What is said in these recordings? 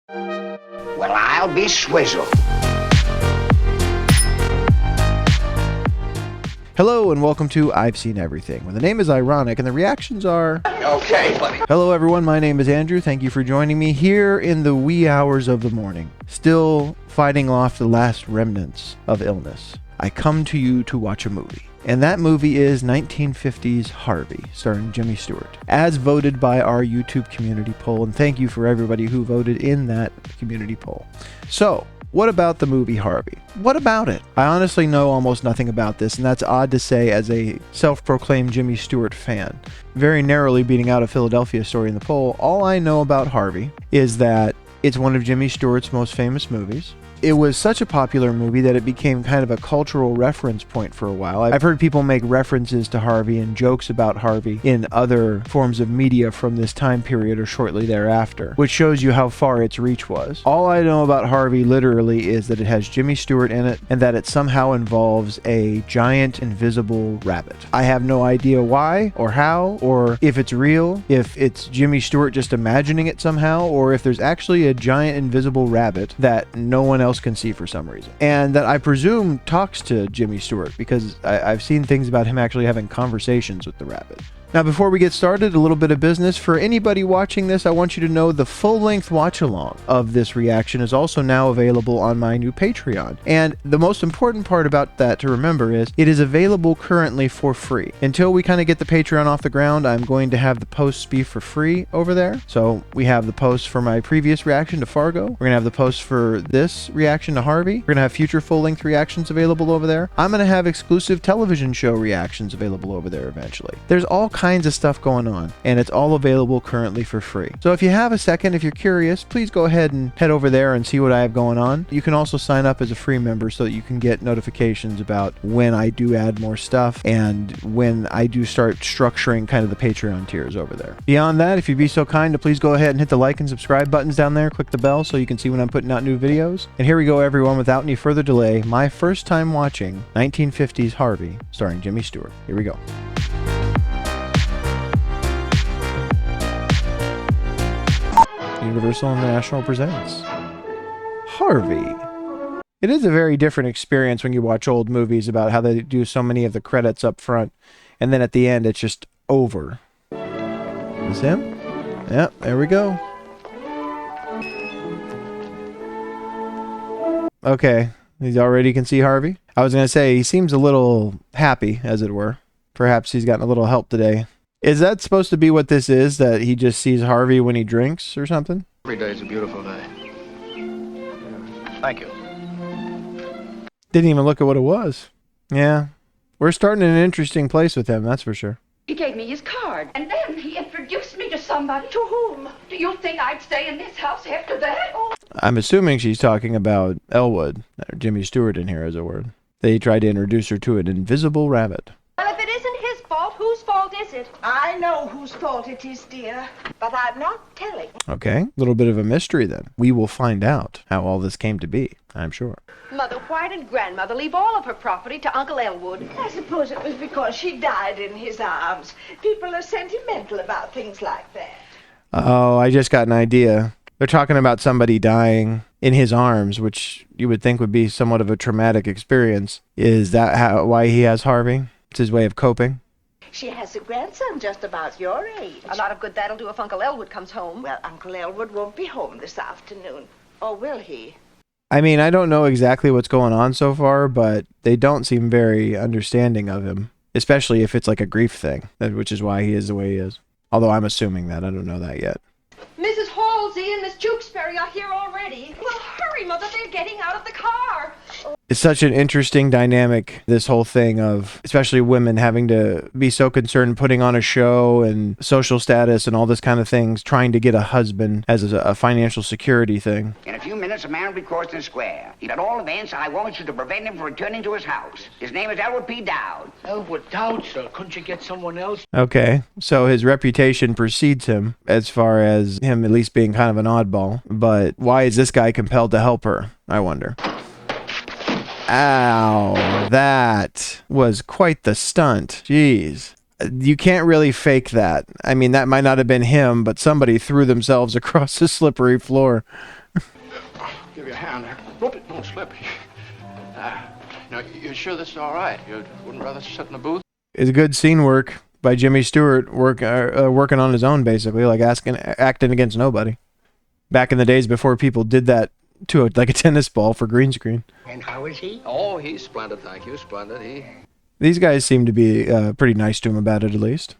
Well, I'll be swizzled. Hello and welcome to I've Seen Everything, where the name is ironic and the reactions are... Okay, buddy. Hello everyone, my name is Andrew. Thank you for joining me here in the wee hours of the morning. Still fighting off the last remnants of illness. I come to you to watch a movie. And that movie is 1950's Harvey, starring Jimmy Stewart, as voted by our YouTube community poll. And thank you for everybody who voted in that community poll. So, what about the movie Harvey? What about it? I honestly know almost nothing about this, and that's odd to say as a self-proclaimed Jimmy Stewart fan. Very narrowly beating out a Philadelphia story in the poll, all I know about Harvey is that it's one of Jimmy Stewart's most famous movies. It was such a popular movie that it became kind of a cultural reference point for a while. I've heard people make references to Harvey and jokes about Harvey in other forms of media from this time period or shortly thereafter, which shows you how far its reach was. All I know about Harvey literally is that it has Jimmy Stewart in it and that it somehow involves a giant invisible rabbit. I have no idea why or how or if it's real, if it's Jimmy Stewart just imagining it somehow, or if there's actually a giant invisible rabbit that no one else can see for some reason, and that I presume talks to Jimmy Stewart because I've seen things about him actually having conversations with the rabbit. Now, before we get started, a little bit of business. For anybody watching this, I want you to know the full-length watch-along of this reaction is also now available on my new Patreon. And the most important part about that to remember is it is available currently for free. Until we kind of get the Patreon off the ground, I'm going to have the posts be for free over there. So we have the posts for my previous reaction to Fargo. We're going to have the posts for this reaction to Harvey. We're going to have future full-length reactions available over there. I'm going to have exclusive television show reactions available over there eventually. There's all kinds of stuff going on, and it's all available currently for free. So if you have a second, if you're curious, please go ahead and head over there and see what I have going on. You can also sign up as a free member so that you can get notifications about when I do add more stuff and when I do start structuring kind of the Patreon tiers over there. Beyond that, if you'd be so kind to please go ahead and hit the like and subscribe buttons down there, click the bell so you can see when I'm putting out new videos. And here we go, everyone, without any further delay, my first time watching 1950's Harvey, starring Jimmy Stewart. Here we go. Universal International presents Harvey. It is a very different experience when you watch old movies about how they do so many of the credits up front, and then at the end it's just over. Is him? Yep, there we go. Okay, he's already can see Harvey. I was going to say, he seems a little happy, as it were. Perhaps he's gotten a little help today. Is that supposed to be what this is, that he just sees Harvey when he drinks or something? Every day is a beautiful day. Thank you. Didn't even look at what it was. Yeah. We're starting in an interesting place with him, that's for sure. He gave me his card, and then he introduced me to somebody. To whom? Do you think I'd stay in this house after that? Oh. I'm assuming she's talking about Elwood, or Jimmy Stewart in here, as a word. They tried to introduce her to an invisible rabbit. Well, if it isn't his fault, whose fault is it? I know whose fault it is, dear, but I'm not telling. Okay, a little bit of a mystery then. We will find out how all this came to be, I'm sure. Mother, why did Grandmother leave all of her property to Uncle Elwood? I suppose it was because she died in his arms. People are sentimental about things like that. Oh, I just got an idea. They're talking about somebody dying in his arms, which you would think would be somewhat of a traumatic experience. Is that why he has Harvey? It's his way of coping? She has a grandson just about your age. A lot of good that'll do if Uncle Elwood comes home. Well, Uncle Elwood won't be home this afternoon. Or will he? I mean, I don't know exactly what's going on so far, but they don't seem very understanding of him, especially if it's like a grief thing, which is why he is the way he is. Although I'm assuming that. I don't know that yet. Mrs. Halsey and Miss Tewksbury are here already. Well, hurry, Mother, they're getting out of the car. It's such an interesting dynamic, this whole thing of especially women having to be so concerned putting on a show and social status and all this kind of things, trying to get a husband as a financial security thing. In a few minutes, a man will be crossing the square. At all events, I want you to prevent him from returning to his house. His name is Elwood P. Dowd. Elwood Dowd, sir. Couldn't you get someone else? Okay, so his reputation precedes him as far as him at least being kind of an oddball. But why is this guy compelled to help her, I wonder? Ow, that was quite the stunt. Jeez. You can't really fake that. I mean, that might not have been him, but somebody threw themselves across the slippery floor. I'll give you a hand there. Don't slip. Now, you're sure this is all right? You wouldn't rather sit in the booth? It's good scene work by Jimmy Stewart, working on his own, basically, like acting against nobody. Back in the days before people did that to like a tennis ball for green screen. And how is he? Oh, he's splendid, thank you. Splendid. These guys seem to be pretty nice to him about it, at least.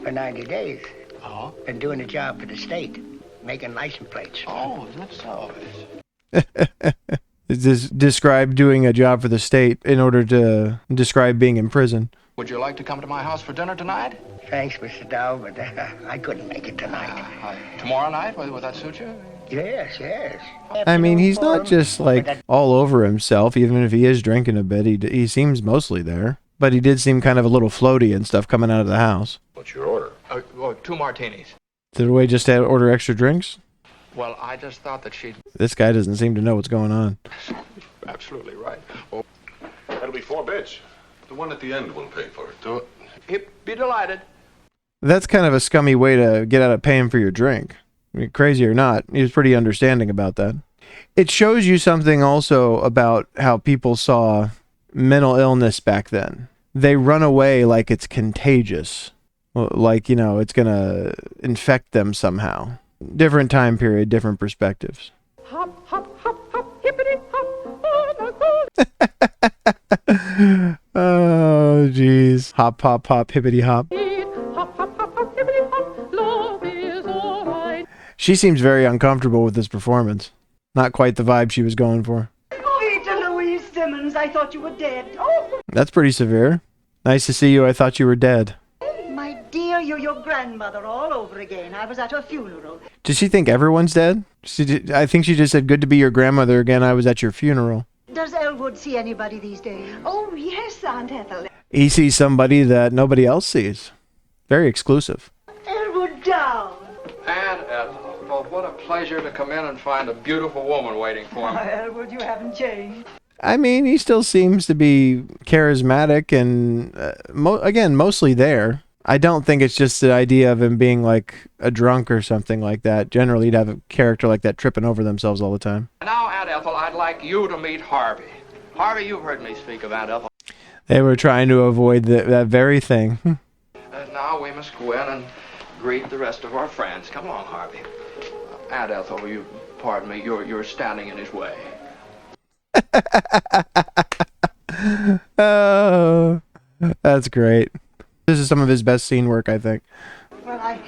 For 90 days. Oh? Been doing a job for the state, making license plates. Oh, is that so? Is this describe doing a job for the state in order to describe being in prison? Would you like to come to my house for dinner tonight? Thanks, Mr. Dowd, but I couldn't make it tonight. Tomorrow night? Would that suit you? Yes. I mean, he's not just like all over himself, even if he is drinking a bit. He seems mostly there. But he did seem kind of a little floaty and stuff coming out of the house. What's your order? 2 martinis. Did we just order extra drinks? Well, I just thought that she'd... This guy doesn't seem to know what's going on. Absolutely right. Oh, That'll be 4 bits. The one at the end will pay for it. he'd be delighted. That's kind of a scummy way to get out of paying for your drink. I mean, crazy or not, he was pretty understanding about that. It shows you something also about how people saw mental illness back then. They run away like it's contagious. Like, it's going to infect them somehow. Different time period, different perspectives. Hop, hop, hop, hop, hippity hop, oh my God. Oh, jeez. Hop, hop, hop, hippity hop. Hop, hop, hop, hop, hippity hop, love is all right. She seems very uncomfortable with this performance. Not quite the vibe she was going for. Vita Louise Simmons, I thought you were dead. Oh, That's pretty severe. Nice to see you. I thought you were dead. my dear, you're your grandmother all over again. I was at her funeral. Does she think everyone's dead? I think she just said, good to be your grandmother again. I was at your funeral. Does Elwood see anybody these days? Oh, yes, Aunt Ethel. He sees somebody that nobody else sees. Very exclusive. Elwood Dowd. And, well, what a pleasure to come in and find a beautiful woman waiting for me. Elwood, you haven't changed. I mean, he still seems to be charismatic and, again, mostly there. I don't think it's just the idea of him being like a drunk or something like that. Generally, you'd have a character like that tripping over themselves all the time. Now, Aunt Ethel, I'd like you to meet Harvey. Harvey, you've heard me speak of Aunt Ethel. They were trying to avoid that very thing. Now we must go in and greet the rest of our friends. Come along, Harvey. Aunt Ethel, will you pardon me? You're standing in his way. Oh, that's great. This is some of his best scene work, I think. Well, I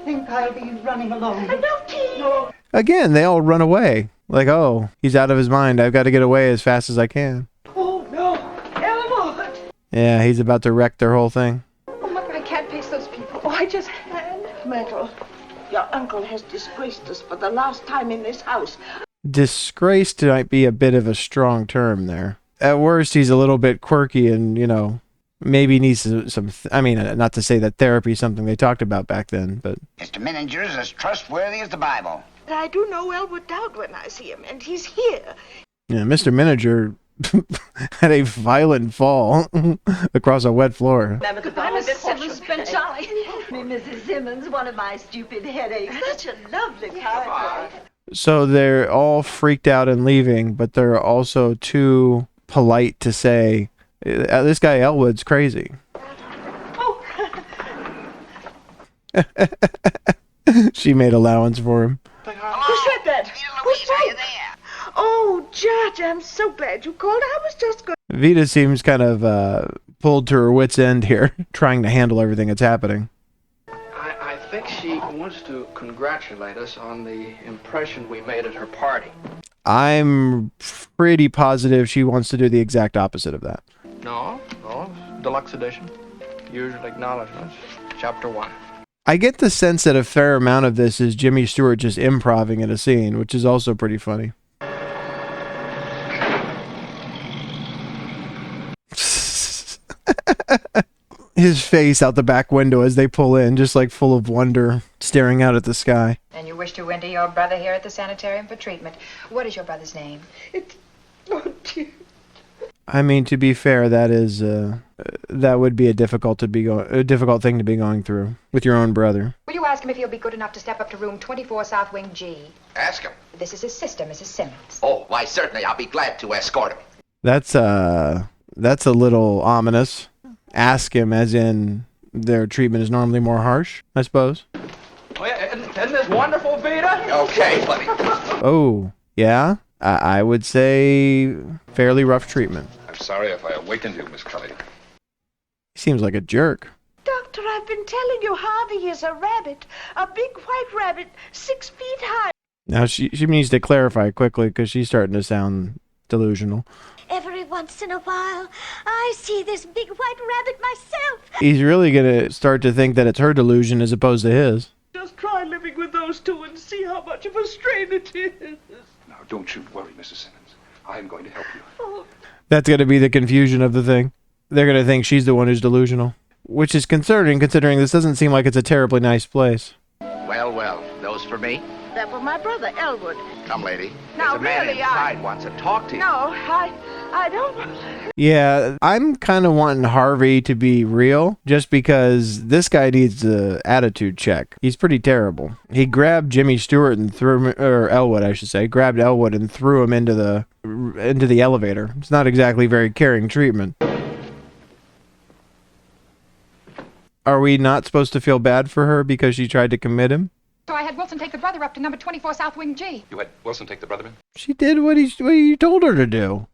think I'll be running along. No. Again, they all run away. Like, oh, he's out of his mind. I've got to get away as fast as I can. Oh, no. Elwood. Yeah, he's about to wreck their whole thing. Oh, Mother, I can't face those people. Oh, I just can't. Myrtle, your uncle has disgraced us for the last time in this house. Disgraced might be a bit of a strong term there. At worst, he's a little bit quirky and, maybe needs some, not to say that therapy is something they talked about back then, but... Mr. Miniger's as trustworthy as the Bible. I do know Elwood Dowd when I see him, and he's here. Yeah, Mr. Miniger had a violent fall across a wet floor. Goodbye, Mrs. Simmons. Been jolly. Mrs. Simmons, one of my stupid headaches. Such a lovely character. So they're all freaked out and leaving, but they're also too polite to say, this guy Elwood's crazy. Oh. She made allowance for him. Who said that? Who spoke? Oh, Judge, I'm so glad you called. I was just going. Vita seems kind of pulled to her wit's end here, trying to handle everything that's happening. I think she wants to congratulate us on the impression we made at her party. I'm pretty positive she wants to do the exact opposite of that. No, deluxe edition. Usual acknowledgments, chapter 1. I get the sense that a fair amount of this is Jimmy Stewart just improvising in a scene, which is also pretty funny. His face out the back window as they pull in, just like full of wonder, staring out at the sky. And you wish to winter your brother here at the sanitarium for treatment. What is your brother's name? Oh, dear. I mean, to be fair, that would be a difficult thing to be going through with your own brother. Will you ask him if he'll be good enough to step up to room 24 South Wing G? Ask him. This is his sister, Mrs. Simmons. Oh, why, certainly. I'll be glad to escort him. That's a little ominous. Ask him as in their treatment is normally more harsh, I suppose. Oh, yeah, isn't this wonderful, Vita? Okay, buddy. Oh, yeah? I would say fairly rough treatment. I'm sorry if I awakened you, Miss Kelly. He seems like a jerk. Doctor, I've been telling you Harvey is a rabbit. A big white rabbit, 6 feet high. Now, she needs to clarify quickly because she's starting to sound delusional. Every once in a while, I see this big white rabbit myself. He's really going to start to think that it's her delusion as opposed to his. Just try living with those two and see how much of a strain it is. Now, don't you worry, Mrs. Simmons. I'm going to help you. Oh. That's going to be the confusion of the thing. They're going to think she's the one who's delusional, which is concerning considering this doesn't seem like it's a terribly nice place. Well, those for me? That was my brother, Elwood. Come, lady. Now, There's a man really, inside wants to talk to you. No, I don't. Yeah, I'm kind of wanting Harvey to be real just because this guy needs an attitude check. He's pretty terrible. He grabbed Jimmy Stewart and threw him, or Elwood, I should say, grabbed Elwood and threw him into the elevator. It's not exactly very caring treatment. Are we not supposed to feel bad for her because she tried to commit him? So I had Wilson take the brother up to number 24 South Wing G. You had Wilson take the brother in? She did what you told her to do.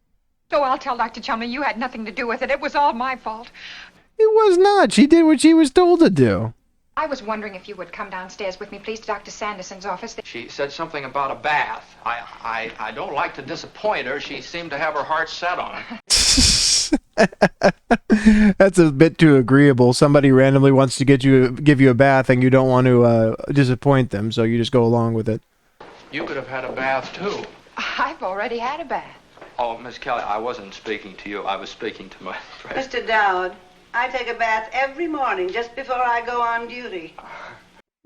Oh, I'll tell Dr. Chumley you had nothing to do with it. It was all my fault. It was not. She did what she was told to do. I was wondering if you would come downstairs with me, please, to Dr. Sanderson's office. She said something about a bath. I don't like to disappoint her. She seemed to have her heart set on it. That's a bit too agreeable. Somebody randomly wants to give you a bath and you don't want to disappoint them, so you just go along with it. You could have had a bath, too. I've already had a bath. Oh, Miss Kelly, I wasn't speaking to you. I was speaking to my friend. Mr. Dowd, I take a bath every morning just before I go on duty.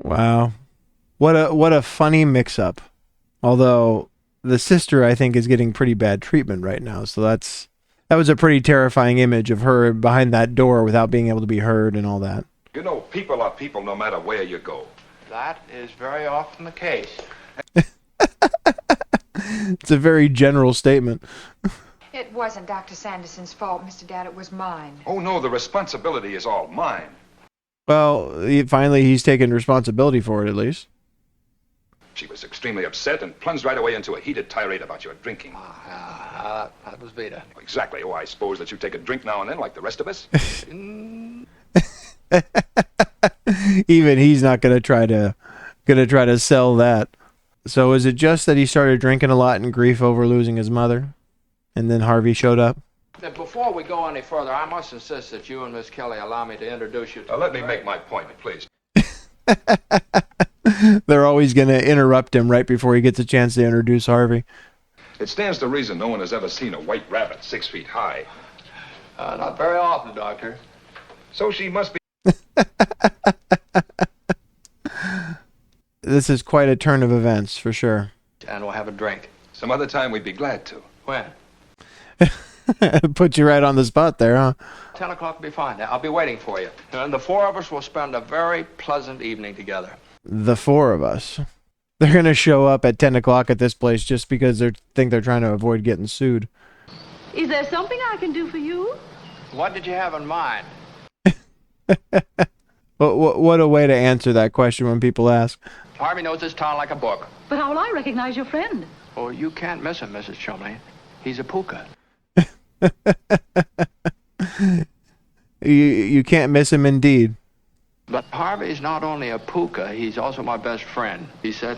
Wow. What a funny mix-up. Although the sister, I think, is getting pretty bad treatment right now, so that was a pretty terrifying image of her behind that door without being able to be heard and all that. You know, people are people no matter where you go. That is very often the case. It's a very general statement. It wasn't Dr. Sanderson's fault, Mr. Dad. It was mine. Oh, no, the responsibility is all mine. Well, finally he's taken responsibility for it, at least. She was extremely upset and plunged right away into a heated tirade about your drinking. That was Vita. Exactly. Oh, I suppose that you take a drink now and then like the rest of us? Even he's not going to try to sell that. So is it just that he started drinking a lot in grief over losing his mother? And then Harvey showed up? Before we go any further, I must insist that you and Miss Kelly allow me to introduce you to... Let me make my point, please. They're always going to interrupt him right before he gets a chance to introduce Harvey. It stands to reason no one has ever seen a white rabbit 6 feet high. Not very often, Doctor. So she must be... This is quite a turn of events, for sure. And we'll have a drink. Some other time we'd be glad to. When? Put you right on the spot there, huh? 10 o'clock will be fine. I'll be waiting for you. And the four of us will spend a very pleasant evening together. The four of us. They're going to show up at 10 o'clock at this place just because they think they're trying to avoid getting sued. Is there something I can do for you? What did you have in mind? What a way to answer that question when people ask. Harvey knows this town like a book. But how will I recognize your friend? Oh, you can't miss him, Mrs. Chumley. He's a puka. You can't miss him indeed. But Harvey's not only a puka, he's also my best friend. He said,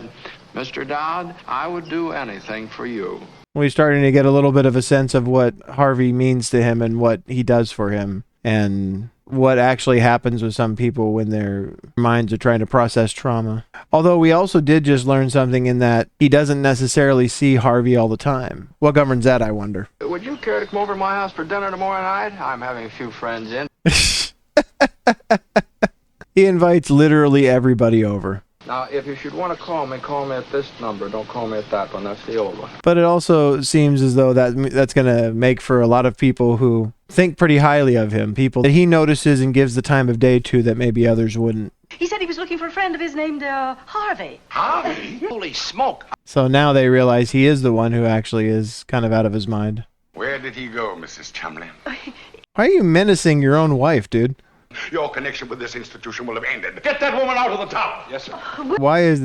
Mr. Dowd, I would do anything for you. We're starting to get a little bit of a sense of what Harvey means to him and what he does for him and what actually happens with some people when their minds are trying to process trauma. Although we also did just learn something in that he doesn't necessarily see Harvey all the time. What governs that, I wonder? Would you care to come over to my house for dinner tomorrow night? I'm having a few friends in. He invites literally everybody over. Now, if you should want to call me at this number. Don't call me at that one. That's the old one. But it also seems as though that's going to make for a lot of people who think pretty highly of him, people that he notices and gives the time of day to that maybe others wouldn't. He said he was looking for a friend of his named Harvey. Harvey? Holy smoke. So now they realize he is the one who actually is kind of out of his mind. Where did he go, Mrs. Chumley? Why are you menacing your own wife, dude? Your connection with this institution will have ended. Get that woman out of the top! Yes, sir. Why is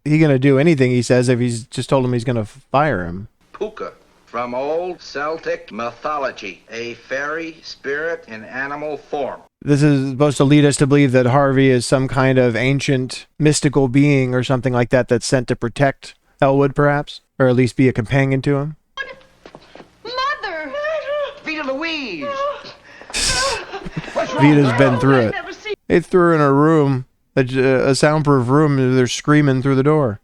he going to do anything he says if he's just told him he's going to fire him? Puka, from old Celtic mythology, a fairy spirit in animal form. This is supposed to lead us to believe that Harvey is some kind of ancient mystical being or something like that that's sent to protect Elwood, perhaps? Or at least be a companion to him? Mother! Vita Louise! Vita's been through it. They threw her in a room, a soundproof room, and they're screaming through the door.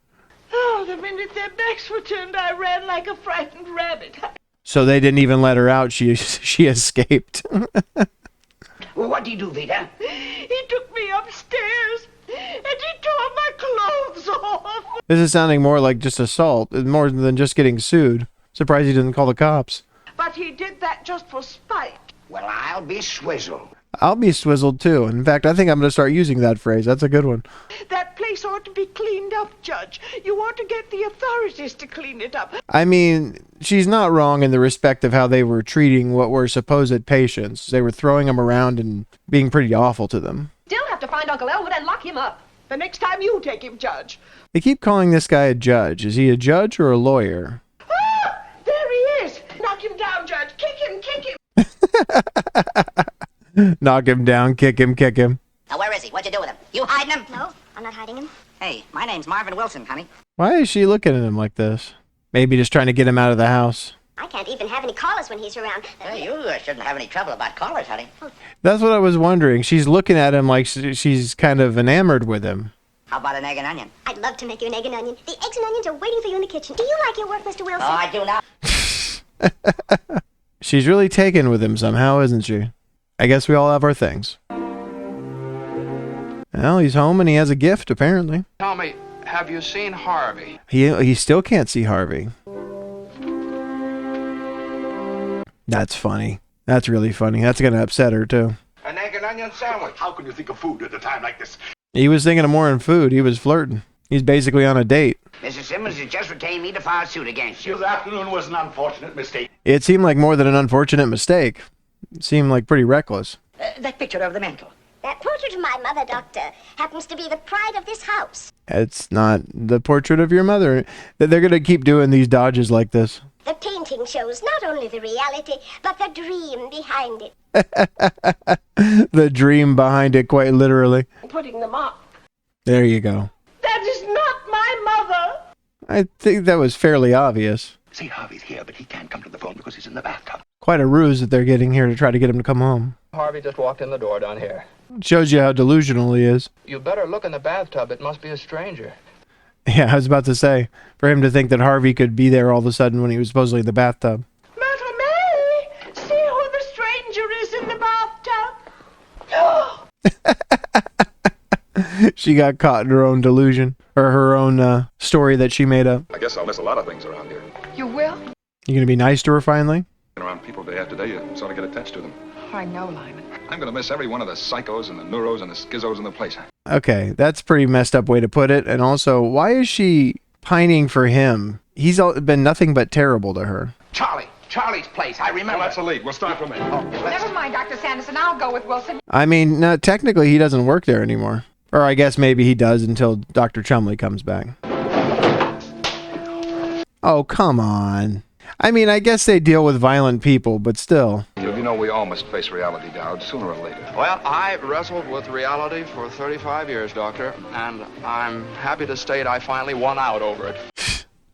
Oh, the minute their backs were turned, I ran like a frightened rabbit. So they didn't even let her out. She escaped. Well, what did you do, Vita? He took me upstairs, and he tore my clothes off. This is sounding more like just assault, more than just getting sued. Surprised he didn't call the cops. But he did that just for spite. Well, I'll be swizzled. I'll be swizzled too. In fact, I think I'm going to start using that phrase. That's a good one. That place ought to be cleaned up, Judge. You ought to get the authorities to clean it up. I mean, she's not wrong in the respect of how they were treating what were supposed patients. They were throwing them around and being pretty awful to them. Still have to find Uncle Elwood and lock him up. The next time you take him, Judge. They keep calling this guy a judge. Is he a judge or a lawyer? Ah! There he is. Knock him down, Judge. Kick him, kick him. Knock him down, kick him, kick him. Now, where is he? What'd you do with him? You hiding him? No, I'm not hiding him. Hey, my name's Marvin Wilson, honey. Why is she looking at him like this? Maybe just trying to get him out of the house. I can't even have any callers when he's around. Hey, you shouldn't have any trouble about callers, honey. That's what I was wondering. She's looking at him like she's kind of enamored with him. How about an egg and onion? I'd love to make you an egg and onion. The eggs and onions are waiting for you in the kitchen. Do you like your work, Mr. Wilson? Oh, I do not. She's really taken with him somehow, isn't she? I guess we all have our things. Well, he's home and he has a gift, apparently. Tell me, have you seen Harvey? He still can't see Harvey. That's funny. That's really funny. That's going to upset her, too. An egg and onion sandwich. How can you think of food at a time like this? He was thinking of more than food. He was flirting. He's basically on a date. Mrs. Simmons has just retained me to file suit against you. This afternoon was an unfortunate mistake. It seemed like more than an unfortunate mistake. It seemed like pretty reckless. That picture over the mantel. That portrait of my mother, Doctor, happens to be the pride of this house. It's not the portrait of your mother. They're going to keep doing these dodges like this. The painting shows not only the reality, but the dream behind it. The dream behind it, quite literally. Putting them up. There you go. That is not my mother. I think that was fairly obvious. See, Harvey's here, but he can't come to the phone because he's in the bathtub. Quite a ruse that they're getting here to try to get him to come home. Harvey just walked in the door down here. Shows you how delusional he is. You better look in the bathtub. It must be a stranger. Yeah, I was about to say, for him to think that Harvey could be there all of a sudden when he was supposedly in the bathtub. Madam May, see who the stranger is in the bathtub. She got caught in her own delusion, or her own story that she made up. I guess I'll miss a lot of things around here. You will? You gonna be nice to her finally? Around people day after day, you sort of get attached to them. Oh, I know, Lyman. I'm going to miss every one of the psychos and the neuros and the schizos in the place. Okay, that's a pretty messed up way to put it. And also, why is she pining for him? He's been nothing but terrible to her. Charlie's place, I remember. Well, that's a lead. We'll start from there. Never mind, Dr. Sanderson. I'll go with Wilson. I mean, no, technically he doesn't work there anymore. Or I guess maybe he does until Dr. Chumley comes back. Oh, come on. I mean, I guess they deal with violent people, but still. You know we all must face reality, Dowd, sooner or later. Well, I wrestled with reality for 35 years, Doctor, and I'm happy to state I finally won out over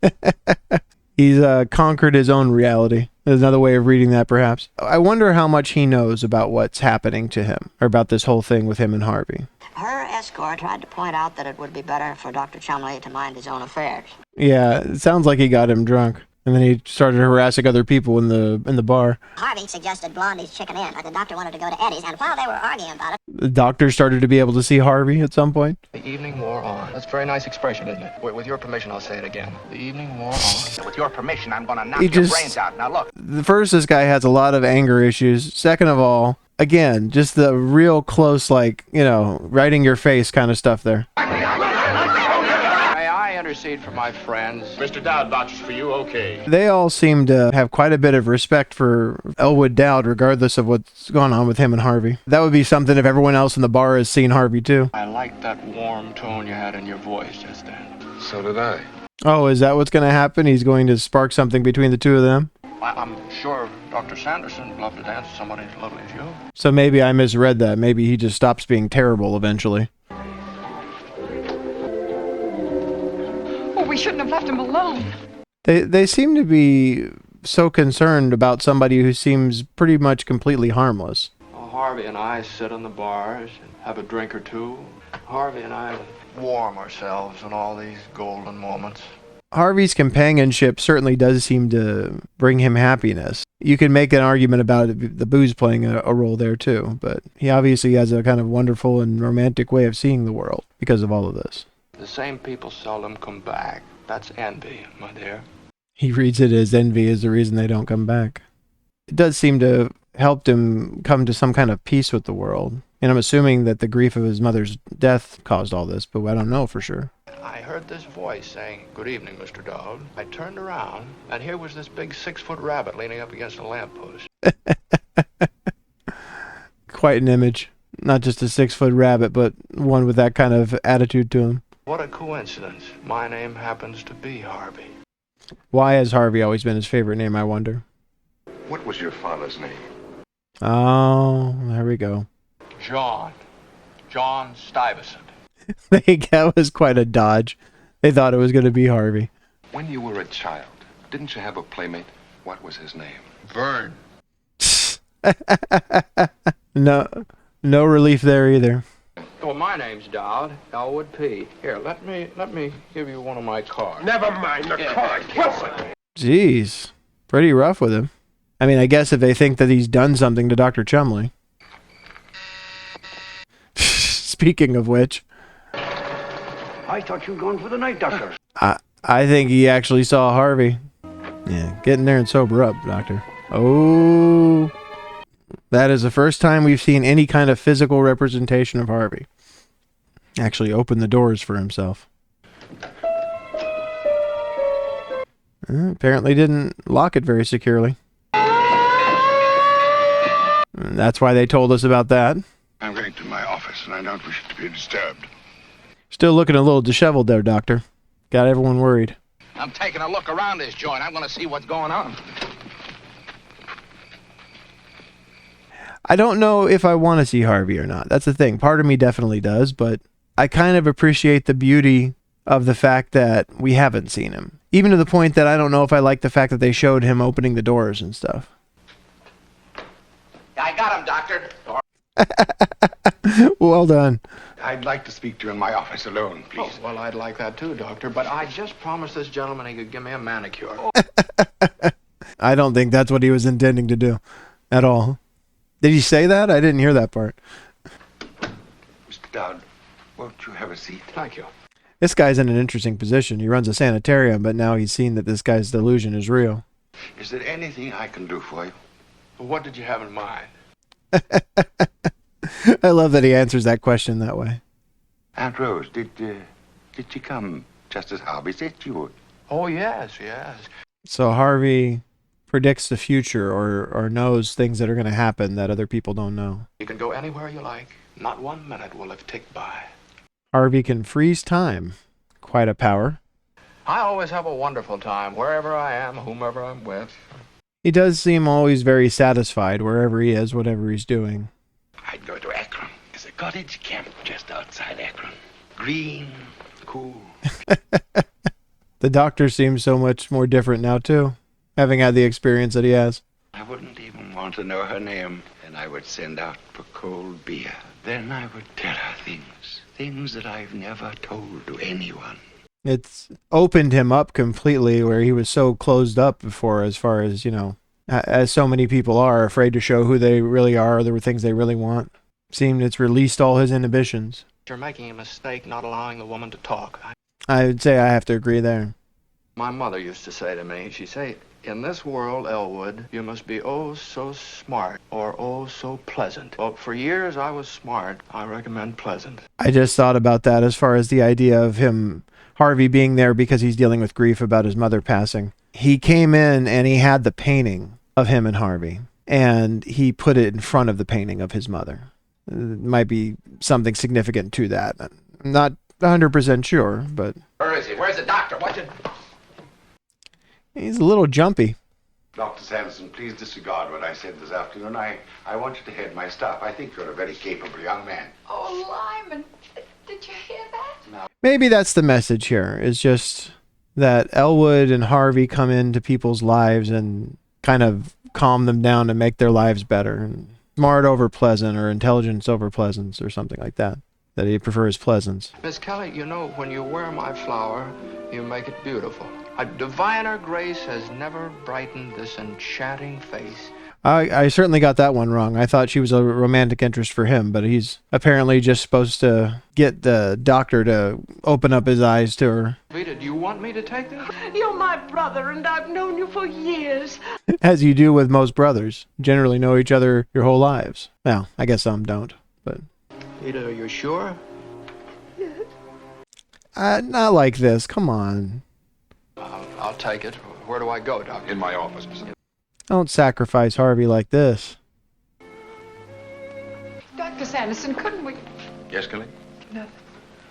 it. He's conquered his own reality. There's another way of reading that, perhaps. I wonder how much he knows about what's happening to him, or about this whole thing with him and Harvey. Her escort tried to point out that it would be better for Dr. Chumley to mind his own affairs. Yeah, it sounds like he got him drunk. And then he started harassing other people in the bar. Harvey suggested Blondie's Chicken Inn, but the doctor wanted to go to Eddie's, and while they were arguing about it... The doctor started to be able to see Harvey at some point. The evening wore on. That's a very nice expression, isn't it? With your permission, I'll say it again. The evening wore on. With your permission, I'm gonna knock your brains out. Now look. First, this guy has a lot of anger issues. Second of all, again, just the real close, like, right in your face kind of stuff there. May I intercede for my friends? Mr. Dowd vouches for you, okay. They all seem to have quite a bit of respect for Elwood Dowd, regardless of what's going on with him and Harvey. That would be something if everyone else in the bar has seen Harvey, too. I liked that warm tone you had in your voice just then. So did I. Oh, is that what's going to happen? He's going to spark something between the two of them? I'm sure Dr. Sanderson would love to dance with somebody as lovely as you. So maybe I misread that. Maybe he just stops being terrible eventually. Oh, we shouldn't have left him alone. They seem to be so concerned about somebody who seems pretty much completely harmless. Well, Harvey and I sit in the bars and have a drink or two. Harvey and I warm ourselves in all these golden moments. Harvey's companionship certainly does seem to bring him happiness. You can make an argument about the booze playing a role there too, but he obviously has a kind of wonderful and romantic way of seeing the world because of all of this. The same people seldom come back. That's envy, my dear. He reads it as envy is the reason they don't come back. It does seem to have helped him come to some kind of peace with the world. And I'm assuming that the grief of his mother's death caused all this, but I don't know for sure. I heard this voice saying, "Good evening, Mr. Dowd." I turned around, and here was this big 6-foot rabbit leaning up against a lamppost. Quite an image. Not just a 6-foot rabbit, but one with that kind of attitude to him. What a coincidence. My name happens to be Harvey. Why has Harvey always been his favorite name, I wonder? What was your father's name? Oh, there we go. John Stuyvesant. That was quite a dodge. They thought it was going to be Harvey. When you were a child, didn't you have a playmate? What was his name? Vern. No relief there either. Well, my name's Dowd, Elwood P. Here, let me give you one of my cards. Never mind the card. Wilson. Jeez, pretty rough with him. I mean, I guess if they think that he's done something to Dr. Chumley. Speaking of which, I thought you were going for the night, Doctor. I think he actually saw Harvey. Yeah, get in there and sober up, Doctor. Oh, that is the first time we've seen any kind of physical representation of Harvey. Actually open the doors for himself. Apparently didn't lock it very securely. And that's why they told us about that. I'm going to my office, and I don't wish it to be disturbed. Still looking a little disheveled there, Doctor. Got everyone worried. I'm taking a look around this joint. I'm going to see what's going on. I don't know if I want to see Harvey or not. That's the thing. Part of me definitely does, but I kind of appreciate the beauty of the fact that we haven't seen him. Even to the point that I don't know if I like the fact that they showed him opening the doors and stuff. I got him, Doctor. Well done. I'd like to speak to you in my office alone, please. Oh, well, I'd like that too, Doctor, but I just promised this gentleman he could give me a manicure. I don't think that's what he was intending to do at all. Did he say that? I didn't hear that part. Mr. Dowd, won't you have a seat? Thank you. This guy's in an interesting position. He runs a sanitarium, but now he's seen that this guy's delusion is real. Is there anything I can do for you? What did you have in mind? I love that he answers that question that way. Aunt Rose, did she come just as Harvey said she would? Oh, yes. So Harvey predicts the future or knows things that are going to happen that other people don't know. You can go anywhere you like. Not 1 minute will have ticked by. Harvey can freeze time. Quite a power. I always have a wonderful time, wherever I am, whomever I'm with. He does seem always very satisfied wherever he is, whatever he's doing. I'd go to Akron. There's a cottage camp just outside Akron. Green, cool. The doctor seems so much more different now, too, having had the experience that he has. I wouldn't even want to know her name, and I would send out for cold beer. Then I would tell her things that I've never told to anyone. It's opened him up completely where he was so closed up before, as far as, as so many people are afraid to show who they really are, the things they really want. Seemed it's released all his inhibitions. You're making a mistake not allowing the woman to talk. I would say I have to agree there. My mother used to say to me, she'd say, in this world, Elwood, you must be oh so smart or oh so pleasant. Well, for years I was smart. I recommend pleasant. I just thought about that as far as the idea of Harvey being there because he's dealing with grief about his mother passing. He came in and he had the painting of him and Harvey, and he put it in front of the painting of his mother. It might be something significant to that. I'm not 100% sure, but... Where is he? Where's the doctor? What's it? He's a little jumpy. Dr. Sanderson, please disregard what I said this afternoon. I want you to head my staff. I think you're a very capable young man. Oh, Lyman, did you hear that? No. Maybe that's the message here, is just that Elwood and Harvey come into people's lives and kind of calm them down and make their lives better. And smart over pleasant, or intelligence over pleasance, or something like that. That he prefers pleasance. Miss Kelly, when you wear my flower, you make it beautiful. A diviner grace has never brightened this enchanting face. I certainly got that one wrong. I thought she was a romantic interest for him, but he's apparently just supposed to get the doctor to open up his eyes to her. Vita, do you want me to take this? You're my brother, and I've known you for years. As you do with most brothers. Generally know each other your whole lives. Well, I guess some don't, but... Vita, are you sure? Yes. Not like this. Come on. I'll take it. Where do I go, Doctor? In my office, Mr. Don't sacrifice Harvey like this. Dr. Sanderson, couldn't we... Yes, Kelly? Nothing.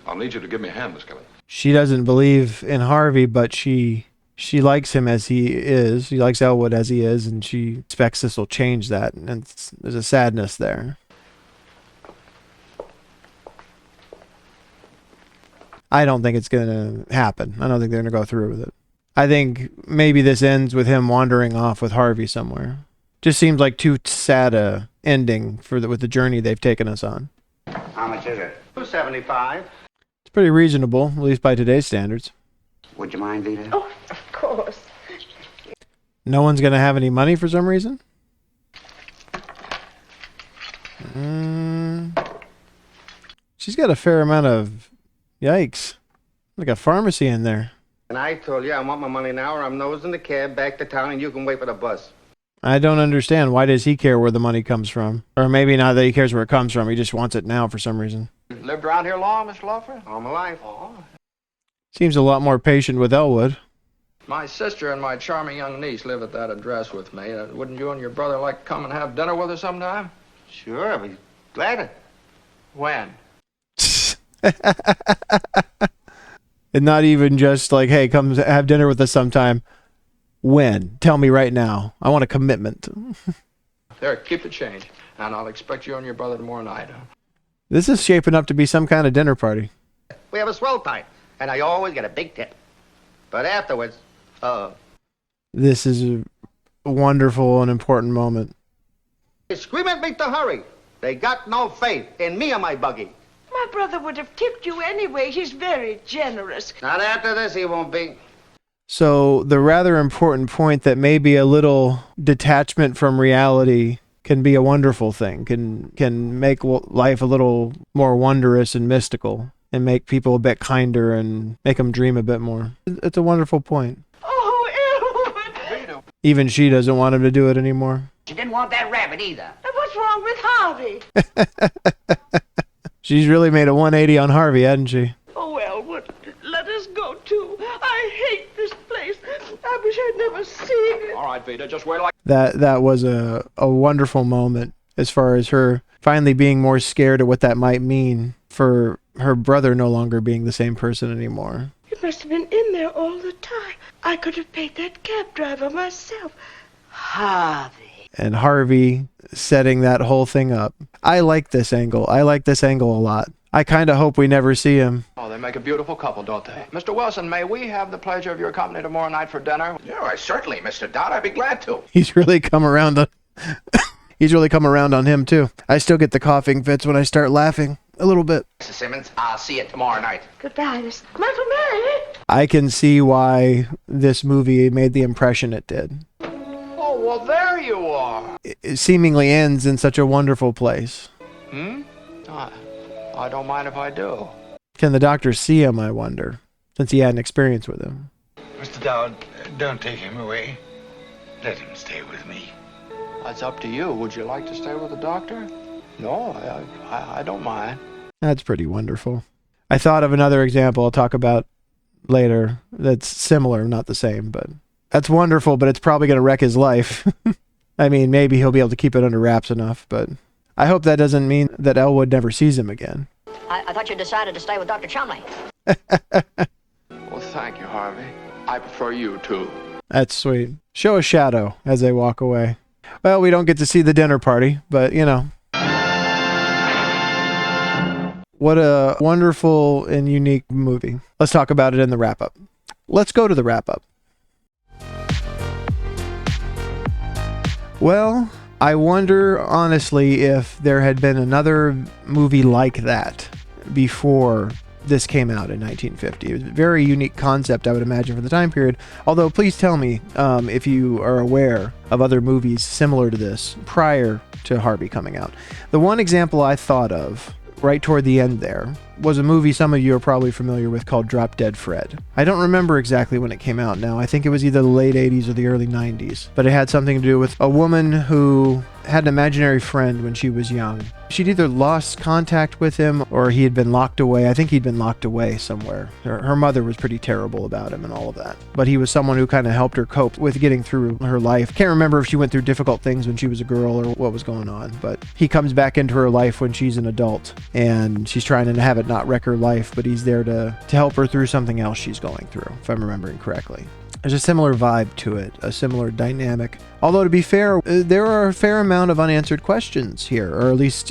I'll need you to give me a hand, Miss Kelly. She doesn't believe in Harvey, but she likes him as he is. She likes Elwood as he is, and she expects this will change that. And there's a sadness there. I don't think it's going to happen. I don't think they're going to go through with it. I think maybe this ends with him wandering off with Harvey somewhere. Just seems like too sad a ending with the journey they've taken us on. How much is it? $2.75. It's pretty reasonable, at least by today's standards. Would you mind, Vita? Oh, of course. No one's going to have any money for some reason? She's got a fair amount of... Yikes. Like a pharmacy in there. And I told you I want my money now, or I'm nosing the cab back to town and you can wait for the bus. I don't understand. Why does he care where the money comes from? Or maybe not that he cares where it comes from. He just wants it now for some reason. Lived around here long, Mr. Lawford? All my life. Oh. Seems a lot more patient with Elwood. My sister and my charming young niece live at that address with me. Wouldn't you and your brother like to come and have dinner with us sometime? Sure, I'll be glad to. When? And not even just like, hey, come have dinner with us sometime. When? Tell me right now. I want a commitment. There, keep the change. And I'll expect you and your brother tomorrow night. This is shaping up to be some kind of dinner party. We have a swell time, and I always get a big tip. But afterwards, This is a wonderful and important moment. they scream at me to hurry. They got no faith in me or my buggy. My brother would have tipped you anyway. He's very generous. Not after this, he won't be. So the rather important point that maybe a little detachment from reality can be a wonderful thing, can make life a little more wondrous and mystical, and make people a bit kinder and make them dream a bit more. It's a wonderful point. Oh, Elwood! Even she doesn't want him to do it anymore. She didn't want that rabbit either. What's wrong with Harvey? She's really made a 180 on Harvey, hasn't she? Oh, Elwood, let us go too. I hate this place. I wish I'd never seen it. All right, Vita, just wait like... That was a wonderful moment as far as her finally being more scared of what that might mean for her brother no longer being the same person anymore. You must have been in there all the time. I could have paid that cab driver myself. Harvey. And Harvey setting that whole thing up. I like this angle. I like this angle a lot. I kind of hope we never see him. Oh, they make a beautiful couple, don't they? Mr. Wilson, may we have the pleasure of your company tomorrow night for dinner? Yeah, certainly, Mr. Dowd. I'd be glad to. He's really come around on... He's really come around on him, too. I still get the coughing fits when I start laughing. a little bit. Mrs. Simmons, I'll see you tomorrow night. Goodbye, Miss. Come on for Mary. I can see why this movie made the impression it did. Oh, well, there you are. It seemingly ends in such a wonderful place. I don't mind if I do. Can the doctor see him, I wonder, since he had an experience with him? Mr. Dowd, don't take him away. Let him stay with me. That's up to you. Would you like to stay with the doctor? No, I don't mind. That's pretty wonderful. I thought of another example I'll talk about later that's similar, not the same, but that's wonderful, but it's probably going to wreck his life. I mean, maybe he'll be able to keep it under wraps enough, but I hope that doesn't mean that Elwood never sees him again. I thought you decided to stay with Dr. Chumley. Well, thank you, Harvey. I prefer you, too. That's sweet. Show a shadow as they walk away. Well, we don't get to see the dinner party, but, you know. What a wonderful and unique movie. Let's talk about it in the wrap-up. Let's go to the wrap-up. Well, I wonder, honestly, if there had been another movie like that before this came out in 1950. It was a very unique concept, I would imagine, for the time period. Although, please tell me if you are aware of other movies similar to this prior to Harvey coming out. The one example I thought of right toward the end there was a movie some of you are probably familiar with called Drop Dead Fred. I don't remember exactly when it came out now. I think it was either the late 80s or the early 90s. But it had something to do with a woman who had an imaginary friend when she was young. She'd either lost contact with him or he had been locked away. I think he'd been locked away somewhere. Her mother was pretty terrible about him and all of that. But he was someone who kind of helped her cope with getting through her life. Can't remember if she went through difficult things when she was a girl or what was going on. But he comes back into her life when she's an adult. And she's trying to have it not wreck her life, but he's there to help her through something else she's going through, if I'm remembering correctly. There's a similar vibe to it, a similar dynamic. Although, to be fair, there are a fair amount of unanswered questions here, or at least,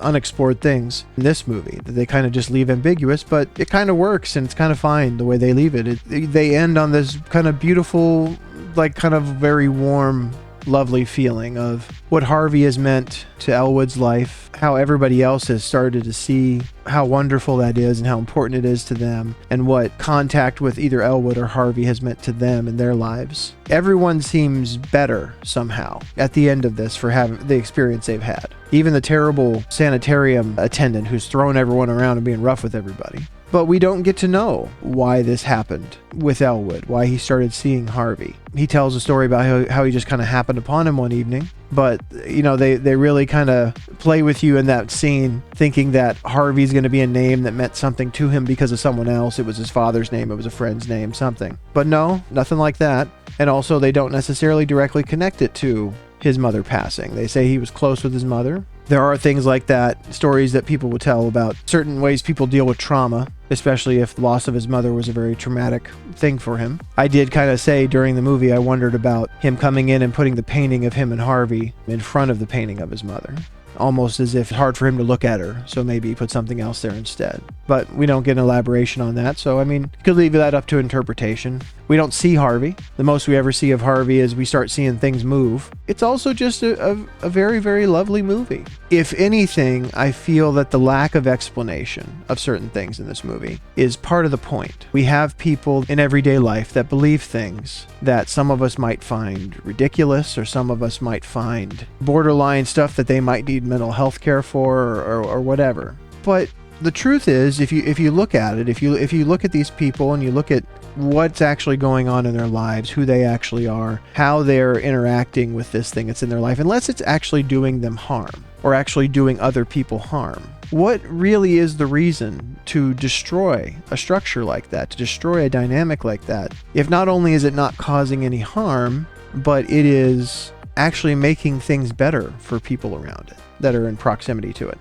unexplored things in this movie that they kind of just leave ambiguous, but it kind of works and it's kind of fine the way they leave it. They end on this kind of beautiful, kind of very warm, lovely feeling of what Harvey has meant to Elwood's life, how everybody else has started to see how wonderful that is and how important it is to them, and what contact with either Elwood or Harvey has meant to them in their lives. Everyone seems better somehow at the end of this for having the experience they've had. Even the terrible sanitarium attendant who's throwing everyone around and being rough with everybody. But we don't get to know why this happened with Elwood, why he started seeing Harvey. He tells a story about how he just kind of happened upon him one evening. But, they really kind of play with you in that scene, thinking that Harvey's going to be a name that meant something to him because of someone else. It was his father's name, it was a friend's name, something. But no, nothing like that. And also, they don't necessarily directly connect it to his mother passing. They say he was close with his mother. There are things like that, stories that people will tell about certain ways people deal with trauma, especially if the loss of his mother was a very traumatic thing for him. I did kind of say during the movie I wondered about him coming in and putting the painting of him and Harvey in front of the painting of his mother. Almost as if it's hard for him to look at her, so maybe he put something else there instead. But we don't get an elaboration on that, so you could leave that up to interpretation. We don't see Harvey. The most we ever see of Harvey is we start seeing things move. It's also just a very, very lovely movie. If anything, I feel that the lack of explanation of certain things in this movie is part of the point. We have people in everyday life that believe things that some of us might find ridiculous, or some of us might find borderline stuff that they might need mental health care for, or whatever. But the truth is, if you look at it, if you look at these people and you look at what's actually going on in their lives, who they actually are, how they're interacting with this thing that's in their life, unless it's actually doing them harm or actually doing other people harm, what really is the reason to destroy a structure like that, to destroy a dynamic like that, if not only is it not causing any harm, but it is actually making things better for people around it that are in proximity to it?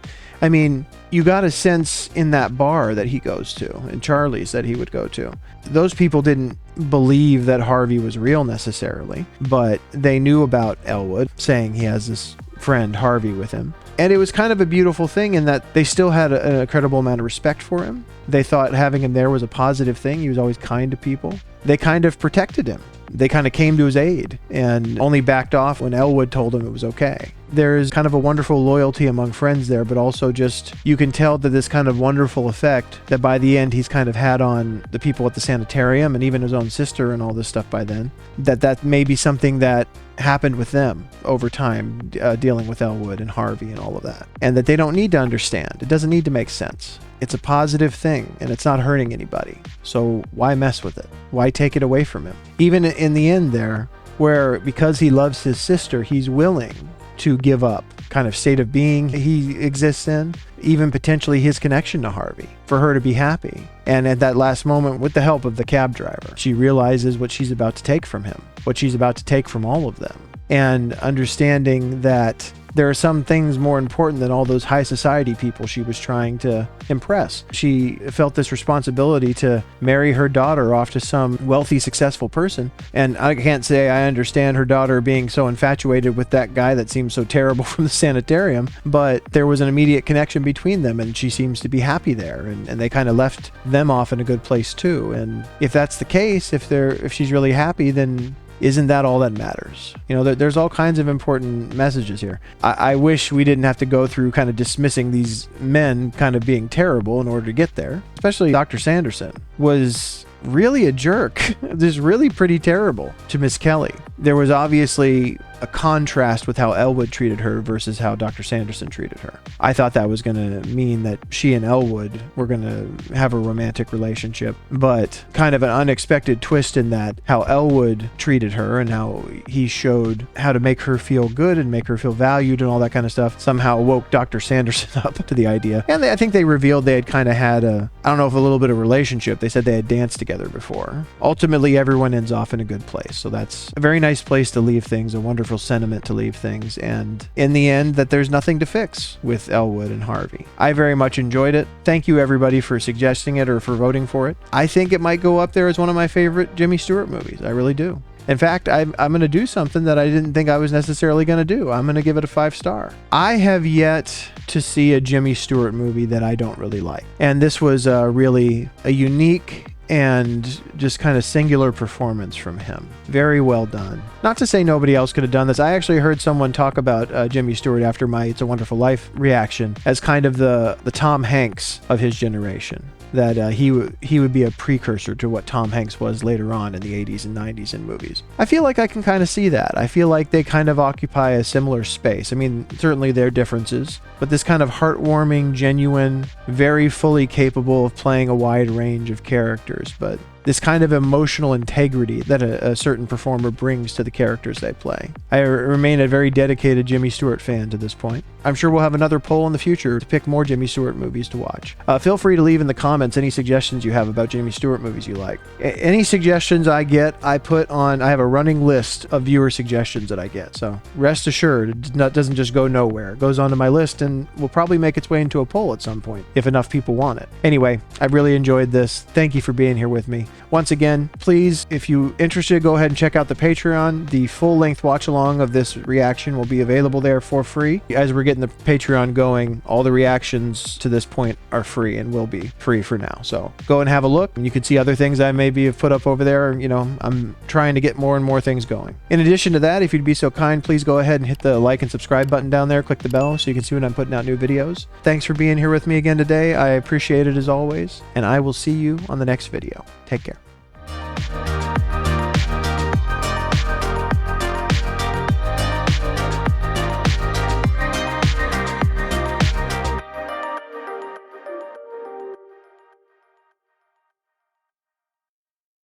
You got a sense in that bar that he goes to, and Charlie's that he would go to. Those people didn't believe that Harvey was real necessarily, but they knew about Elwood, saying he has this friend Harvey with him. And it was kind of a beautiful thing in that they still had an incredible amount of respect for him. They thought having him there was a positive thing. He was always kind to people. They kind of protected him. They kind of came to his aid and only backed off when Elwood told him it was okay. there's kind of a wonderful loyalty among friends there, but also just you can tell that this kind of wonderful effect that by the end he's kind of had on the people at the sanitarium and even his own sister and all this stuff by then, that may be something that happened with them over time, dealing with Elwood and Harvey and all of that, and that they don't need to understand. It doesn't need to make sense. It's a positive thing and it's not hurting anybody. So why mess with it? Why take it away from him? Even in the end there, where because he loves his sister, he's willing to give up kind of state of being he exists in, even potentially his connection to Harvey, for her to be happy. And at that last moment, with the help of the cab driver, she realizes what she's about to take from him, what she's about to take from all of them, and understanding that there are some things more important than all those high society people she was trying to impress. She felt this responsibility to marry her daughter off to some wealthy, successful person. And I can't say I understand her daughter being so infatuated with that guy that seems so terrible from the sanitarium, but there was an immediate connection between them, and she seems to be happy there, and they kind of left them off in a good place too. And if that's the case, if she's really happy, then isn't that all that matters? You know, there's all kinds of important messages here. I wish we didn't have to go through kind of dismissing these men kind of being terrible in order to get there. Especially Dr. Sanderson was really a jerk. Just really pretty terrible to Miss Kelly. There was obviously a contrast with how Elwood treated her versus how Dr. Sanderson treated her. I thought that was going to mean that she and Elwood were going to have a romantic relationship, but kind of an unexpected twist in that how Elwood treated her and how he showed how to make her feel good and make her feel valued and all that kind of stuff somehow woke Dr. Sanderson up to the idea. And I think they revealed they had kind of had I don't know if a little bit of relationship. They said they had danced together before. Ultimately, everyone ends off in a good place. So that's a very nice place to leave things, a wonderful sentiment to leave things, and in the end that there's nothing to fix with Elwood and Harvey. I very much enjoyed it. Thank you everybody for suggesting it or for voting for it. I think it might go up there as one of my favorite Jimmy Stewart movies. I really do. In fact, I'm going to do something that I didn't think I was necessarily going to do. I'm going to give it a 5-star. I have yet to see a Jimmy Stewart movie that I don't really like, and this was really a unique and just kind of singular performance from him. Very well done. Not to say nobody else could have done this. I actually heard someone talk about Jimmy Stewart after my It's a Wonderful Life reaction as kind of the Tom Hanks of his generation. That he would be a precursor to what Tom Hanks was later on in the 80s and 90s in movies. I feel like I can kind of see that. I feel like they kind of occupy a similar space. I mean, certainly there are differences, but this kind of heartwarming, genuine, very fully capable of playing a wide range of characters, but this kind of emotional integrity that a certain performer brings to the characters they play. I remain a very dedicated Jimmy Stewart fan to this point. I'm sure we'll have another poll in the future to pick more Jimmy Stewart movies to watch. Feel free to leave in the comments any suggestions you have about Jimmy Stewart movies you like. Any suggestions I get, I have a running list of viewer suggestions that I get. So rest assured, it doesn't just go nowhere. It goes onto my list and will probably make its way into a poll at some point, if enough people want it. Anyway, I really enjoyed this. Thank you for being here with me. Once again, please, if you're interested, go ahead and check out the Patreon. The full-length watch-along of this reaction will be available there for free. As we're getting the Patreon going, all the reactions to this point are free and will be free for now. So go and have a look, and you can see other things I maybe have put up over there. You know, I'm trying to get more and more things going. In addition to that, if you'd be so kind, please go ahead and hit the like and subscribe button down there. Click the bell so you can see when I'm putting out new videos. Thanks for being here with me again today. I appreciate it as always, and I will see you on the next video. Take care.